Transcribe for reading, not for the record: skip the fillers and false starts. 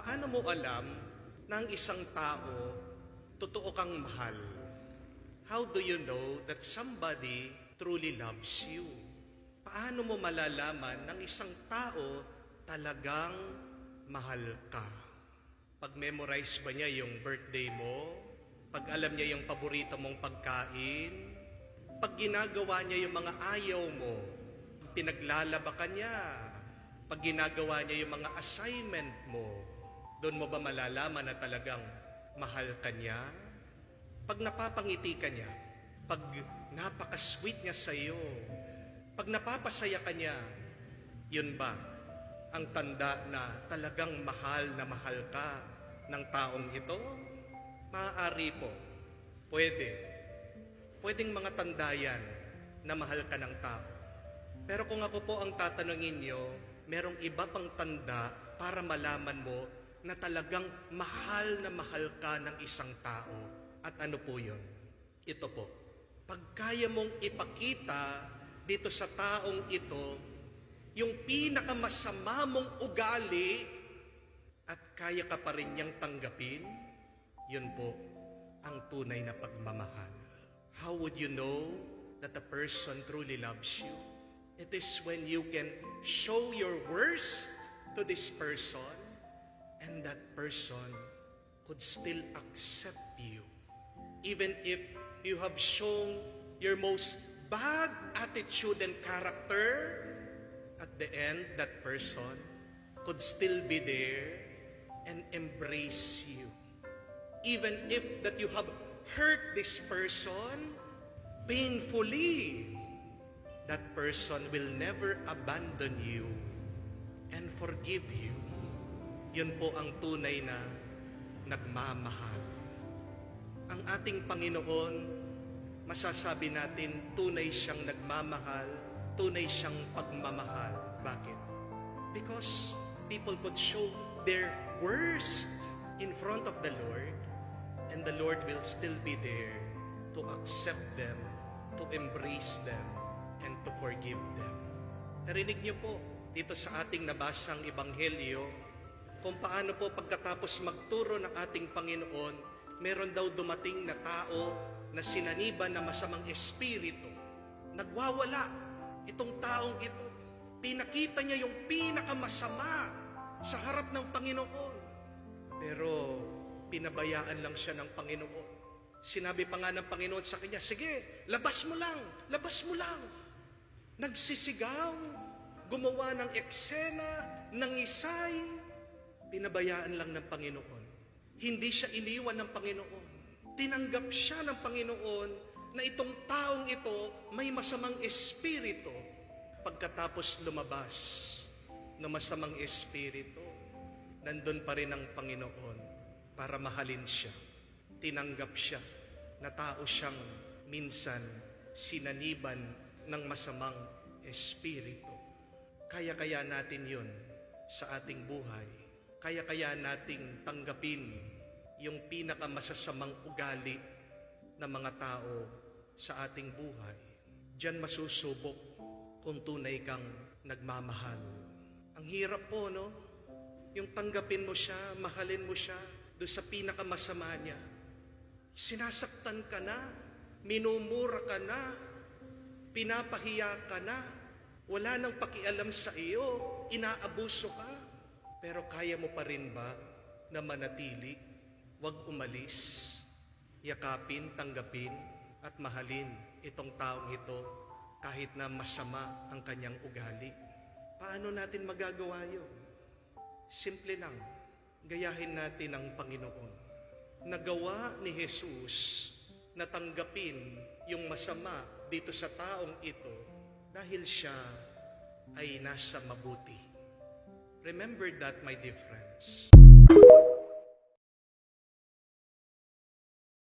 Paano mo alam na ang isang tao totoo kang mahal? How do you know that somebody truly loves you? Paano mo malalaman ng isang tao talagang mahal ka? Pag-memorize ba niya yung birthday mo? Pag alam niya yung paborito mong pagkain? Pag ginagawa niya yung mga ayaw mo? Pinaglalaba ka niya? Pag ginagawa niya yung mga assignment mo? Doon mo ba malalaman na talagang mahal ka niya? Pag napapangiti ka niya, pag napaka-sweet niya sa iyo, pag napapasaya ka niya, yun ba ang tanda na talagang mahal na mahal ka ng taong ito? Maaari po, pwedeng mga tanda yan na mahal ka ng tao. Pero kung ako po ang tatanungin niyo, merong iba pang tanda para malaman mo na talagang mahal na mahal ka ng isang tao. At ano po yun? Ito po. Pag kaya mong ipakita dito sa taong ito, yung pinakamasama mong ugali, at kaya ka pa rin niyang tanggapin, yun po ang tunay na pagmamahal. How would you know that a person truly loves you? It is when you can show your worst to this person, and that person could still accept you. Even if you have shown your most bad attitude and character, at the end, that person could still be there and embrace you. Even if that you have hurt this person painfully, that person will never abandon you and forgive you. Yun po ang tunay na nagmamahal. Ang ating Panginoon, masasabi natin, tunay siyang nagmamahal, tunay siyang pagmamahal. Bakit? Because people could show their worst in front of the Lord, and the Lord will still be there to accept them, to embrace them, and to forgive them. Narinig niyo po dito sa ating nabasang ebanghelyo kung paano po pagkatapos magturo ng ating Panginoon, meron daw dumating na tao na sinaniban na masamang espiritu. Nagwawala itong taong ito. Pinakita niya yung pinakamasama sa harap ng Panginoon. Pero pinabayaan lang siya ng Panginoon. Sinabi pa nga ng Panginoon sa kanya, sige, labas mo lang, labas mo lang. Nagsisigaw, gumawa ng eksena, nangisay, pinabayaan lang ng Panginoon. Hindi siya iniwan ng Panginoon. Tinanggap siya ng Panginoon na itong taong ito may masamang espiritu. Pagkatapos lumabas na masamang espiritu, nandun pa rin ang Panginoon para mahalin siya. Tinanggap siya na tao siyang minsan sinaniban ng masamang espiritu. Kaya-kaya natin yun sa ating buhay. Kaya-kaya nating tanggapin yung pinakamasasamang ugali ng mga tao sa ating buhay. Diyan masusubok kung tunay kang nagmamahal. Ang hirap po, no? Yung tanggapin mo siya, mahalin mo siya doon sa pinakamasama niya. Sinasaktan ka na, minumura ka na, pinapahiya ka na, wala nang pakialam sa iyo, inaabuso ka. Pero kaya mo pa rin ba na manatili? Huwag umalis, yakapin, tanggapin, at mahalin itong taong ito kahit na masama ang kanyang ugali. Paano natin magagawa yun? Simple lang, gayahin natin ang Panginoon. Nagawa ni Jesus na tanggapin yung masama dito sa taong ito dahil siya ay nasa mabuti. Remember that, my dear friends.